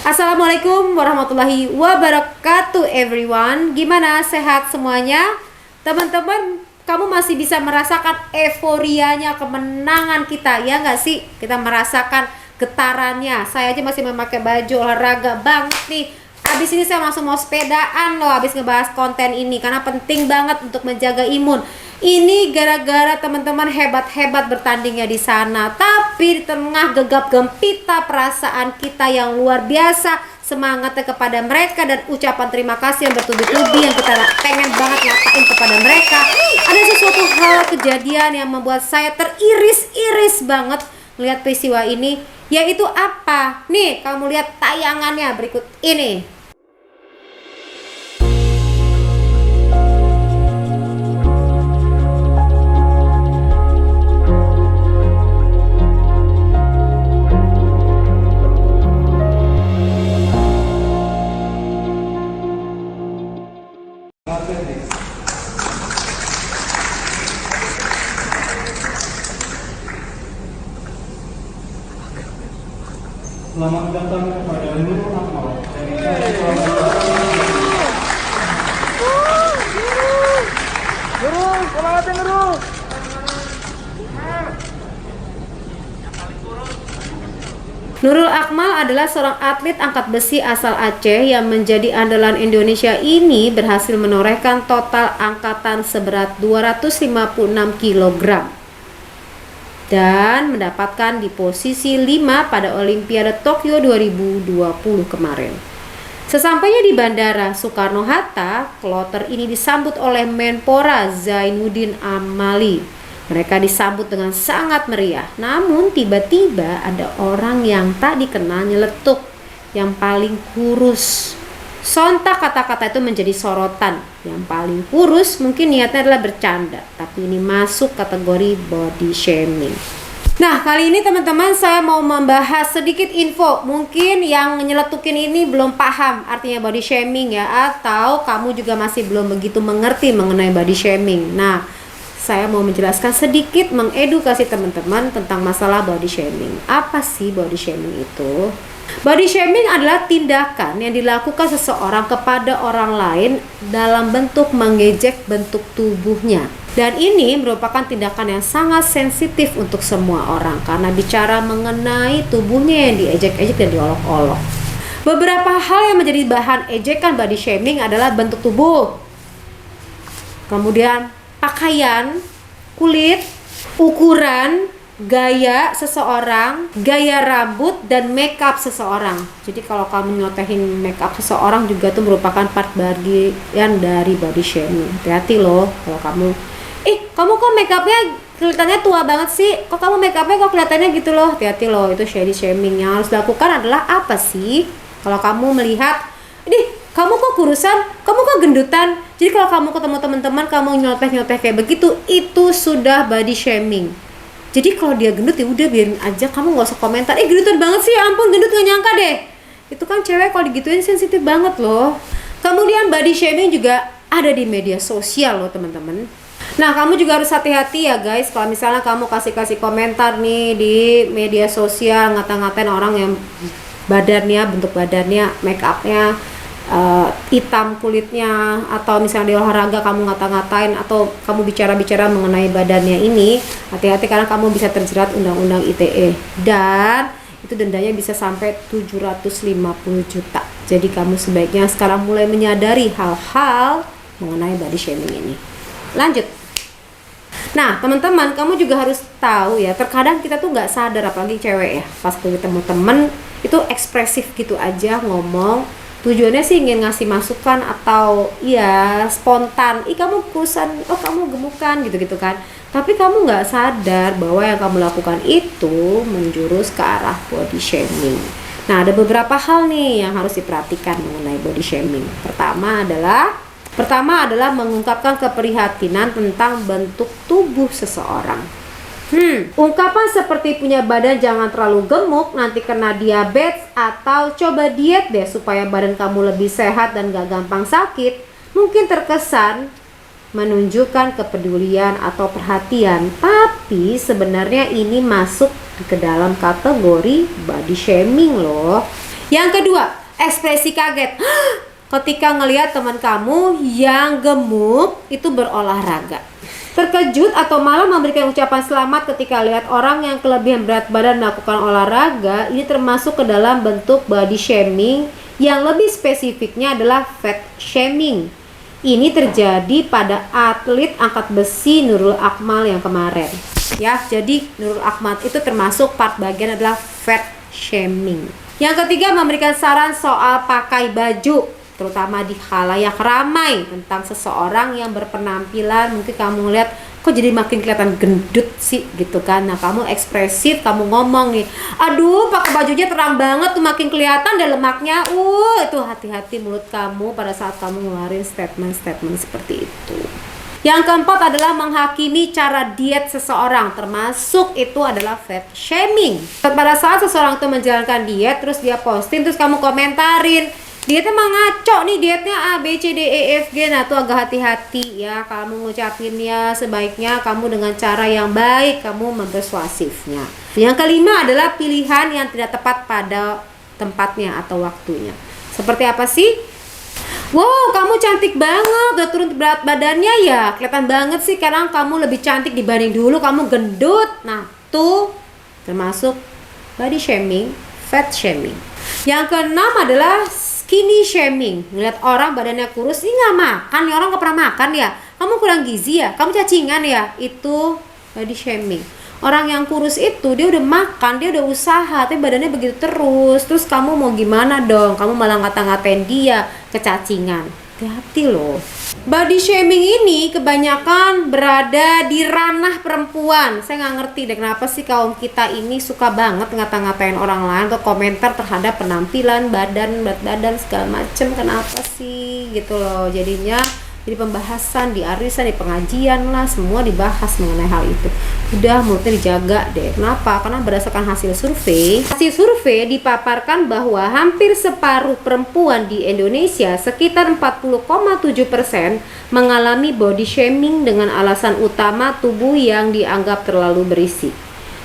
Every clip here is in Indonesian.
Assalamualaikum warahmatullahi wabarakatuh everyone. Gimana, sehat semuanya? Teman-teman, kamu masih bisa merasakan euforianya kemenangan kita, ya nggak sih? Kita merasakan getarannya. Saya aja masih memakai baju olahraga banget nih. Abis ini saya langsung mau sepedaan loh, abis ngebahas konten ini karena penting banget untuk menjaga imun. Ini gara-gara teman-teman hebat-hebat bertandingnya di sana. Tapi di tengah gegap gempita perasaan kita yang luar biasa, semangatnya kepada mereka dan ucapan terima kasih yang bertubi-tubi yang kita pengen banget nyatain kepada mereka, ada sesuatu hal kejadian yang membuat saya teriris-iris banget melihat peristiwa ini. Yaitu apa? Nih, kamu lihat tayangannya berikut ini. Selamat datang kepada Nurul Akmal. Nurul, semangat ya Nurul. Nurul Akmal adalah seorang atlet angkat besi asal Aceh yang menjadi andalan Indonesia. Ini berhasil menorehkan total angkatan seberat 256 kg dan mendapatkan di posisi 5 pada Olimpiade Tokyo 2020 kemarin. Sesampainya di Bandara Soekarno-Hatta, kloter ini disambut oleh Menpora Zainuddin Amali. Mereka disambut dengan sangat meriah. Namun tiba-tiba ada orang yang tak dikenal nyeletuk, yang paling kurus. Sontak kata-kata itu menjadi sorotan. Yang paling kurus mungkin niatnya adalah bercanda, tapi ini masuk kategori body shaming. Nah, kali ini teman-teman saya mau membahas sedikit info. Mungkin yang nyeletukin ini belum paham artinya body shaming ya, atau kamu juga masih belum begitu mengerti mengenai body shaming. Nah, saya mau menjelaskan sedikit, mengedukasi teman-teman tentang masalah body shaming. Apa sih body shaming itu? Body shaming adalah tindakan yang dilakukan seseorang kepada orang lain dalam bentuk mengejek bentuk tubuhnya. Dan ini merupakan tindakan yang sangat sensitif untuk semua orang karena bicara mengenai tubuhnya yang diejek-ejek dan diolok-olok. Beberapa hal yang menjadi bahan ejekan body shaming adalah bentuk tubuh, kemudian pakaian, kulit, ukuran, gaya seseorang, gaya rambut, dan makeup seseorang. Jadi kalau kamu nyotehin makeup seseorang juga itu merupakan part bagian dari body shaming. Hati-hati loh kalau kamu kamu kok makeupnya kelihatannya tua banget sih, kok kamu makeupnya kok kelihatannya gitu loh. Hati-hati loh, itu body shaming. Yang harus dilakukan adalah apa sih? Kalau kamu melihat kamu kok kurusan, kamu kok gendutan. Jadi kalau kamu ketemu teman-teman kamu nyoteh-nyoteh kayak begitu, itu sudah body shaming. Jadi kalau dia gendut ya udah biarin aja, kamu nggak usah komentar. Gendutan banget sih, ya ampun gendut, nggak nyangka deh. Itu kan cewek kalau digituin sensitif banget loh. Kemudian body shaming juga ada di media sosial loh teman-teman. Nah, kamu juga harus hati-hati ya guys. Kalau misalnya kamu kasih komentar nih di media sosial, ngata-ngatain orang yang badannya, bentuk badannya, make upnya hitam kulitnya, atau misalnya di olahraga kamu ngata-ngatain atau kamu bicara-bicara mengenai badannya ini, hati-hati karena kamu bisa terjerat undang-undang ITE dan itu dendanya bisa sampai 750 juta. Jadi kamu sebaiknya sekarang mulai menyadari hal-hal mengenai body shaming ini. Lanjut. Nah, teman-teman, kamu juga harus tahu ya, terkadang kita tuh nggak sadar, apalagi cewek ya, pas ketemu temen itu ekspresif gitu aja ngomong. Tujuannya sih ingin ngasih masukan atau ya spontan, kamu kurusan, oh kamu gemukan gitu-gitu kan. Tapi kamu nggak sadar bahwa yang kamu lakukan itu menjurus ke arah body shaming. Nah, ada beberapa hal nih yang harus diperhatikan mengenai body shaming. Pertama adalah mengungkapkan keprihatinan tentang bentuk tubuh seseorang. Ungkapan seperti punya badan jangan terlalu gemuk, nanti kena diabetes, atau coba diet deh supaya badan kamu lebih sehat dan gak gampang sakit, mungkin terkesan menunjukkan kepedulian atau perhatian, tapi sebenarnya ini masuk ke dalam kategori body shaming loh. Yang kedua, ekspresi kaget. Ketika ngelihat teman kamu yang gemuk itu berolahraga. Terkejut atau malah memberikan ucapan selamat ketika lihat orang yang kelebihan berat badan melakukan olahraga. Ini termasuk ke dalam bentuk body shaming, yang lebih spesifiknya adalah fat shaming. Ini terjadi pada atlet angkat besi Nurul Akmal yang kemarin. Ya, jadi Nurul Akmal itu termasuk part bagian adalah fat shaming. Yang ketiga, memberikan saran soal pakai baju, terutama di khalayak ramai, tentang seseorang yang berpenampilan. Mungkin kamu ngeliat kok jadi makin kelihatan gendut sih gitu kan. Nah, kamu ekspresif, kamu ngomong nih, aduh pakai bajunya terang banget tuh, makin kelihatan deh lemaknya. Itu hati-hati mulut kamu pada saat kamu ngeluarin statement-statement seperti itu. Yang keempat adalah menghakimi cara diet seseorang, termasuk itu adalah fat shaming. Pada saat seseorang itu menjalankan diet, terus dia posting, terus kamu komentarin, dietnya emang ngaco nih, dietnya A, B, C, D, E, F, G. Nah tuh agak hati-hati ya, kamu ngucapinnya sebaiknya kamu dengan cara yang baik, kamu mempersuasifnya. Yang kelima adalah pilihan yang tidak tepat pada tempatnya atau waktunya. Seperti apa sih? Wow, kamu cantik banget, udah turun berat badannya ya, kelihatan banget sih karena kamu lebih cantik dibanding dulu, kamu gendut. Nah tuh termasuk body shaming, fat shaming. Yang keenam adalah skinny shaming. Ngeliat orang badannya kurus, ini nggak makan, nih orang nggak pernah makan ya, kamu kurang gizi ya, kamu cacingan ya, itu body shaming. Orang yang kurus itu dia udah makan, dia udah usaha, tapi badannya begitu terus kamu mau gimana dong? Kamu malah ngata-ngatain dia kecacingan. Hati-hati loh. Body shaming ini kebanyakan berada di ranah perempuan. Saya nggak ngerti deh kenapa sih kaum kita ini suka banget ngata-ngatain orang lain atau komentar terhadap penampilan, badan, berat badan segala macem. Kenapa sih gitu loh? Jadinya jadi pembahasan di arisan, di pengajian lah, semua dibahas mengenai hal itu. Udah mulutnya dijaga deh. Kenapa? Karena berdasarkan hasil survei dipaparkan bahwa hampir separuh perempuan di Indonesia, sekitar 40,7%, mengalami body shaming dengan alasan utama tubuh yang dianggap terlalu berisi.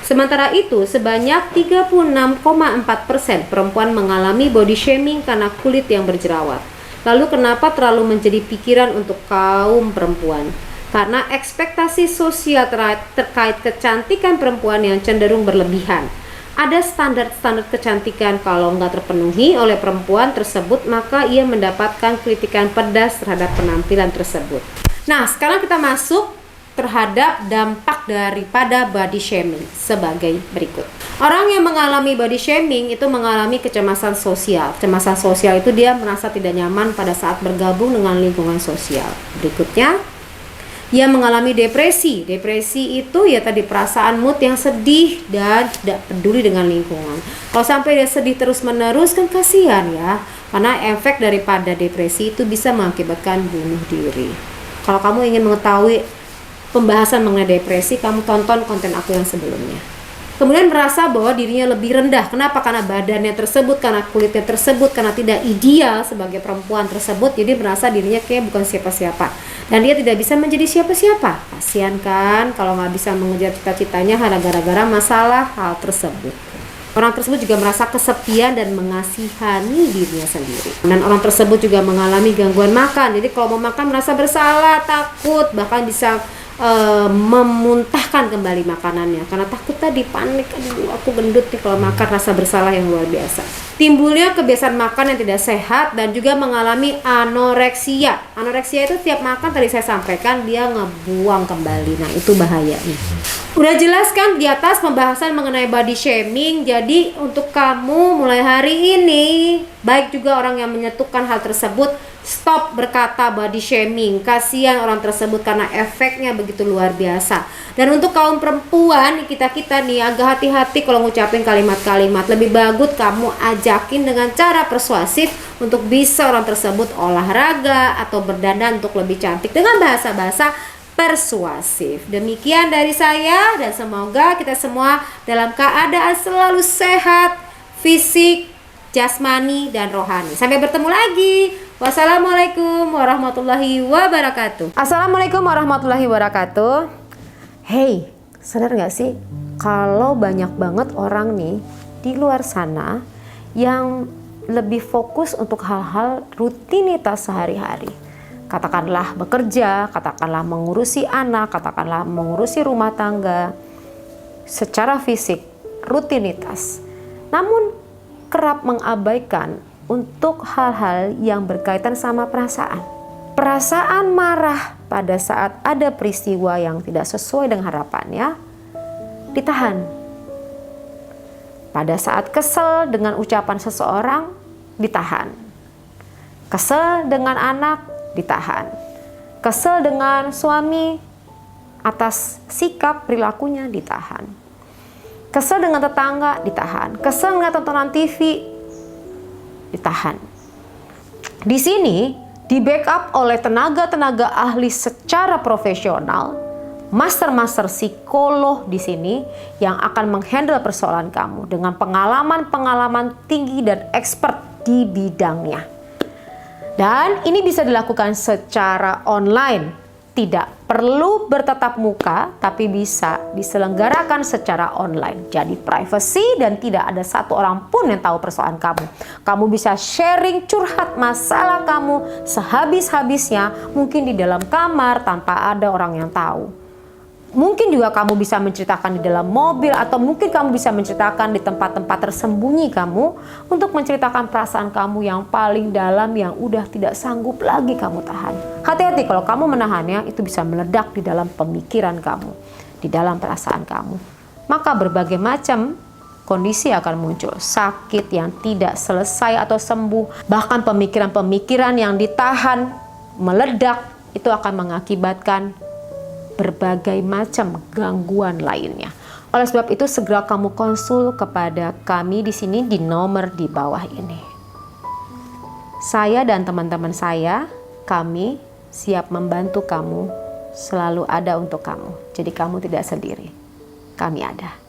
Sementara itu, sebanyak 36,4% perempuan mengalami body shaming karena kulit yang berjerawat. Lalu kenapa terlalu menjadi pikiran untuk kaum perempuan? Karena ekspektasi sosial terkait kecantikan perempuan yang cenderung berlebihan. Ada standar-standar kecantikan, kalau nggak terpenuhi oleh perempuan tersebut, maka ia mendapatkan kritikan pedas terhadap penampilan tersebut. Nah, sekarang kita masuk terhadap dampak daripada body shaming sebagai berikut. Orang yang mengalami body shaming itu mengalami kecemasan sosial. Kecemasan sosial itu dia merasa tidak nyaman pada saat bergabung dengan lingkungan sosial. Berikutnya, ia mengalami depresi. Depresi itu ya tadi perasaan mood yang sedih dan tidak peduli dengan lingkungan. Kalau sampai dia sedih terus-menerus kan kasihan ya. Karena efek daripada depresi itu bisa mengakibatkan bunuh diri. Kalau kamu ingin mengetahui pembahasan mengenai depresi, kamu tonton konten aku yang sebelumnya. Kemudian merasa bahwa dirinya lebih rendah. Kenapa? Karena badannya tersebut, karena kulitnya tersebut, karena tidak ideal sebagai perempuan tersebut. Jadi merasa dirinya kayak bukan siapa-siapa. Dan dia tidak bisa menjadi siapa-siapa. Kasian kan kalau nggak bisa mengejar cita-citanya hanya gara-gara masalah hal tersebut. Orang tersebut juga merasa kesepian dan mengasihani dirinya sendiri. Dan orang tersebut juga mengalami gangguan makan. Jadi kalau mau makan merasa bersalah, takut, bahkan bisa memuntahkan kembali makanannya karena takut tadi, panik, aduh aku gendut nih kalau makan, rasa bersalah yang luar biasa. Timbulnya kebiasaan makan yang tidak sehat dan juga mengalami anoreksia. Anoreksia itu tiap makan tadi saya sampaikan dia ngebuang kembali. Nah, itu bahayanya. Udah jelas kan di atas pembahasan mengenai body shaming. Jadi untuk kamu mulai hari ini, baik juga orang yang menyetukan hal tersebut, stop berkata body shaming. Kasihan orang tersebut karena efeknya begitu luar biasa. Dan untuk kaum perempuan, kita nih agak hati-hati kalau ngucapin kalimat-kalimat. Lebih bagus kamu ajakin dengan cara persuasif untuk bisa orang tersebut olahraga atau berdandan untuk lebih cantik dengan bahasa-bahasa persuasif. Demikian dari saya dan semoga kita semua dalam keadaan selalu sehat, fisik, jasmani, dan rohani. Sampai bertemu lagi. Wassalamualaikum warahmatullahi wabarakatuh. Assalamualaikum warahmatullahi wabarakatuh. Hey, sadar gak sih kalau banyak banget orang nih di luar sana yang lebih fokus untuk hal-hal rutinitas sehari-hari. Katakanlah bekerja, katakanlah mengurusi anak, katakanlah mengurusi rumah tangga, secara fisik, rutinitas. Namun kerap mengabaikan untuk hal-hal yang berkaitan sama perasaan. Perasaan marah pada saat ada peristiwa yang tidak sesuai dengan harapannya, ditahan. Pada saat kesel dengan ucapan seseorang, ditahan. Kesel dengan anak, ditahan. Kesel dengan suami atas sikap perilakunya, ditahan. Kesel dengan tetangga, ditahan. Kesel dengan tontonan TV, ditahan. Di sini di backup oleh tenaga-tenaga ahli secara profesional, master-master psikolog di sini yang akan menghandle persoalan kamu dengan pengalaman-pengalaman tinggi dan expert di bidangnya. Dan ini bisa dilakukan secara online. Tidak perlu bertatap muka, tapi bisa diselenggarakan secara online. Jadi privacy dan tidak ada satu orang pun yang tahu persoalan kamu. Kamu bisa sharing, curhat masalah kamu sehabis-habisnya, mungkin di dalam kamar tanpa ada orang yang tahu. Mungkin juga kamu bisa menceritakan di dalam mobil, atau mungkin kamu bisa menceritakan di tempat-tempat tersembunyi kamu untuk menceritakan perasaan kamu yang paling dalam yang udah tidak sanggup lagi kamu tahan. Hati-hati kalau kamu menahannya, itu bisa meledak di dalam pemikiran kamu, di dalam perasaan kamu. Maka berbagai macam kondisi akan muncul, sakit yang tidak selesai atau sembuh, bahkan pemikiran-pemikiran yang ditahan meledak, itu akan mengakibatkan berbagai macam gangguan lainnya. Oleh sebab itu segera kamu konsul kepada kami di sini di nomor di bawah ini. Saya dan teman-teman saya, kami siap membantu kamu, selalu ada untuk kamu. Jadi kamu tidak sendiri. Kami ada.